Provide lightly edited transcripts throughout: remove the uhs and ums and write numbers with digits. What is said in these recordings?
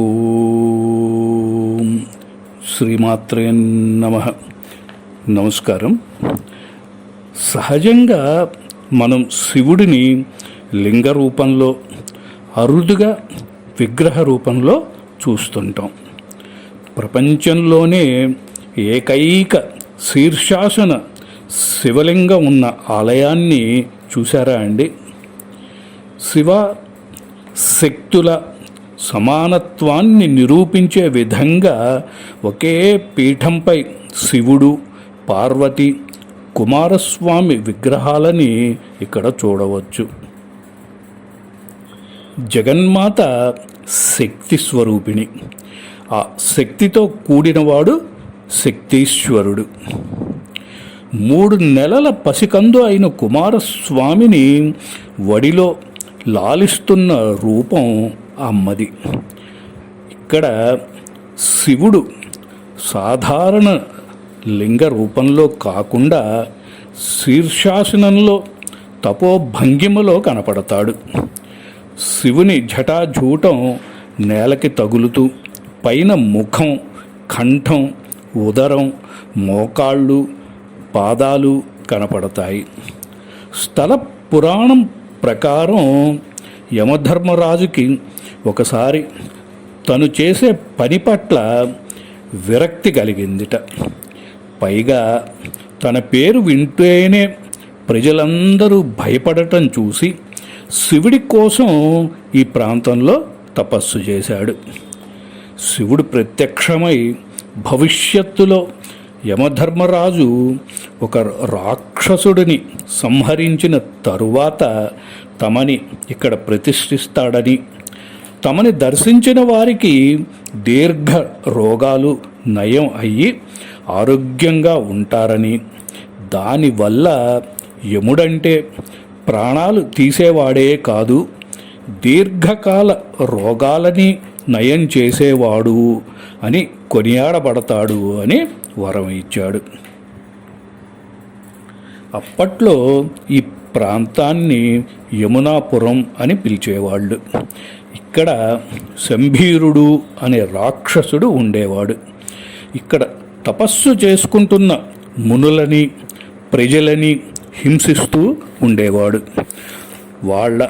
ఓం శ్రీమాత్రే నమః. నమస్కారం. సహజంగా మనం శివుడిని లింగ రూపంలో, అరుదుగా విగ్రహ రూపంలో చూస్తుంటాం. ప్రపంచంలోనే ఏకైక శీర్షాసన శివలింగం ఉన్న ఆలయాన్ని చూశారా అండి? శివ శక్తుల సమానత్వాన్ని నిరూపించే విధంగా ఒకే పీఠంపై శివుడు, పార్వతి, కుమారస్వామి విగ్రహాలని ఇక్కడ చూడవచ్చు. జగన్మాత శక్తి స్వరూపిణి. ఆ శక్తితో కూడినవాడు శక్తీశ్వరుడు. 3 నెలల పసికందు అయిన కుమారస్వామిని వడిలో లాలిస్తున్న రూపం అమ్మది. ఇక్కడ శివుడు సాధారణ లింగ రూపంలో కాకుండా శీర్షాసనంలో తపోభంగిమలో కనపడతాడు. శివుని జటాజూటం నేలకి తగులుతూ పైన ముఖం, కంఠం, ఉదరం, మోకాళ్ళు, పాదాలు కనపడతాయి. స్థల పురాణం ప్రకారం యమధర్మరాజుకి ఒకసారి తను చేసే పని పట్ల విరక్తి కలిగిందిట. పైగా తన పేరు వింటేనే ప్రజలందరూ భయపడటం చూసి శివుడి కోసం ఈ ప్రాంతంలో తపస్సు చేశాడు. శివుడు ప్రత్యక్షమై భవిష్యత్తులో యమధర్మరాజు ఒక రాక్షసుడిని సంహరించిన తరువాత తమని ఇక్కడ ప్రతిష్ఠిస్తాడని, తమని దర్శించిన వారికి దీర్ఘ రోగాలు నయం అయ్యి ఆరోగ్యంగా ఉంటారని, దానివల్ల యముడంటే ప్రాణాలు తీసేవాడే కాదు, దీర్ఘకాల రోగాలని నయం చేసేవాడు అని కొనియాడబడతాడు అని వరం ఇచ్చాడు. అప్పట్లో ఈ ప్రాంతాన్ని యమునాపురం అని పిలిచేవాళ్ళు. ఇక్కడ శంభీరుడు అనే రాక్షసుడు ఉండేవాడు. ఇక్కడ తపస్సు చేసుకుంటున్న మునులని, ప్రజలని హింసిస్తూ ఉండేవాడు. వాళ్ళ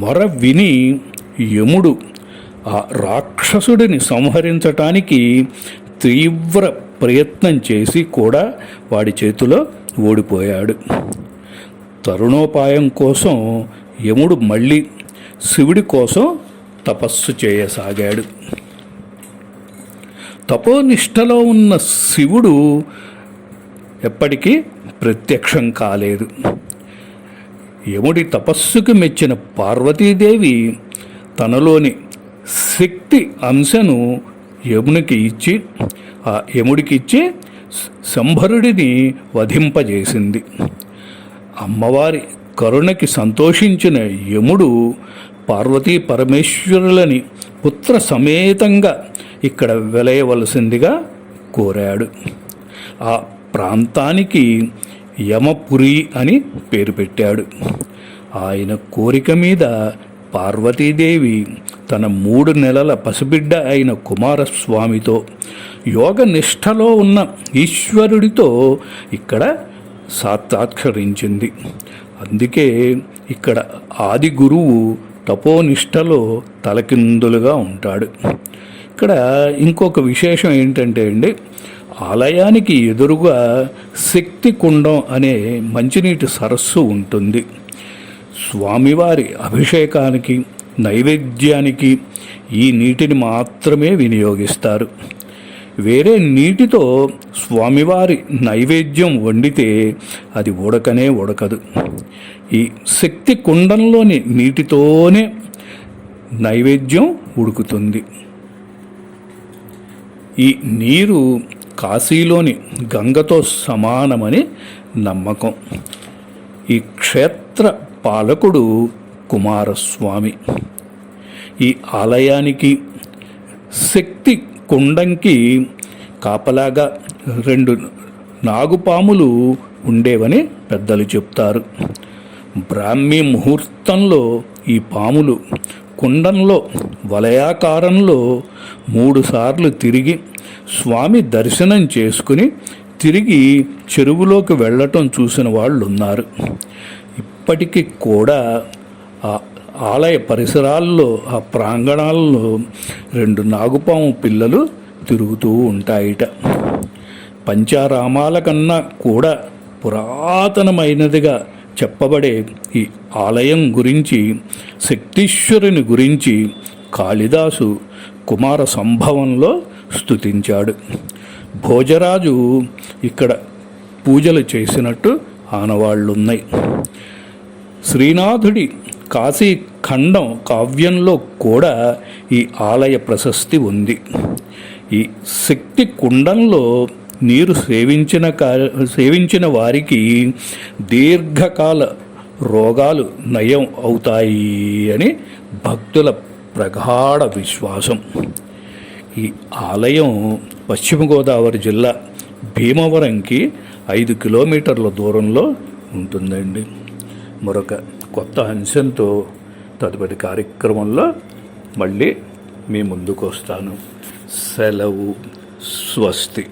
మొర విని యముడు ఆ రాక్షసుడిని సంహరించటానికి తీవ్ర ప్రయత్నం చేసి కూడా వాడి చేతిలో ఓడిపోయాడు. తరుణోపాయం కోసం యముడు మళ్ళీ శివుడి కోసం తపస్సు చేయసాగాడు. తపోనిష్టలో ఉన్న శివుడు ఎప్పటికీ ప్రత్యక్షం కాలేదు. యముడి తపస్సుకు మెచ్చిన పార్వతీదేవి తనలోని శక్తి అంశను యముడికి ఇచ్చి శంభరుడిని వధింపజేసింది. అమ్మవారి కరుణకి సంతోషించిన యముడు పార్వతీ పరమేశ్వరులని పుత్ర సమేతంగా ఇక్కడ వెలయవలసిందిగా కోరాడు. ఆ ప్రాంతానికి యమపురి అని పేరు పెట్టాడు. ఆయన కోరిక మీద పార్వతీదేవి తన 3 నెలల పసిబిడ్డ అయిన కుమారస్వామితో, యోగ నిష్టలో ఉన్న ఈశ్వరుడితో ఇక్కడ సాక్షాత్కరించింది. అందుకే ఇక్కడ ఆది గురువు తపోనిష్టలో తలకిందులుగా ఉంటాడు. ఇక్కడ ఇంకొక విశేషం ఏంటంటే అండి, ఆలయానికి ఎదురుగా శక్తి కుండం అనే మంచినీటి సరస్సు ఉంటుంది. స్వామివారి అభిషేకానికి, నైవేద్యానికి ఈ నీటిని మాత్రమే వినియోగిస్తారు. వేరే నీటితో స్వామివారి నైవేద్యం వండితే అది ఉడకనే ఉడకదు. ఈ శక్తి కుండంలోని నీటితోనే నైవేద్యం ఉడుకుతుంది. ఈ నీరు కాశీలోని గంగతో సమానమని నమ్మకం. ఈ క్షేత్ర పాలకుడు కుమారస్వామి. ఈ ఆలయానికి, శక్తి కుండంకి కాపలాగా 2 నాగుపాములు ఉండేవని పెద్దలు చెప్తారు. బ్రాహ్మీ ముహూర్తంలో ఈ పాములు కుండంలో వలయాకారంలో 3 సార్లు తిరిగి స్వామి దర్శనం చేసుకుని తిరిగి చెరువులోకి వెళ్ళటం చూసిన వాళ్ళు ఉన్నారు. ఇప్పటికీ కూడా ఆ ఆలయ పరిసరాల్లో, ఆ ప్రాంగణాల్లో 2 నాగుపాము పిల్లలు తిరుగుతూ ఉంటాయిట. పంచారామాల కన్నా కూడా పురాతనమైనదిగా చెప్పబడే ఈ ఆలయం గురించి, శక్తీశ్వరుని గురించి కాళిదాసు కుమార సంభవంలో స్తుతించాడు. భోజరాజు ఇక్కడ పూజలు చేసినట్టు ఆనవాళ్లున్నాయి. శ్రీనాథుడి కాశీఖండం కావ్యంలో కూడా ఈ ఆలయ ప్రశస్తి ఉంది. ఈ శక్తి కుండంలో నీరు సేవించిన వారికి దీర్ఘకాల రోగాలు నయం అవుతాయి అని భక్తుల ప్రగాఢ విశ్వాసం. ఈ ఆలయం పశ్చిమ గోదావరి జిల్లా భీమవరంకి 5 కిలోమీటర్ల దూరంలో ఉంటుందండి. మరొక కొత్త అంశంతో తదుపరి కార్యక్రమంలో మళ్ళీ మీ ముందుకు వస్తాను. సెలవు. స్వస్తి.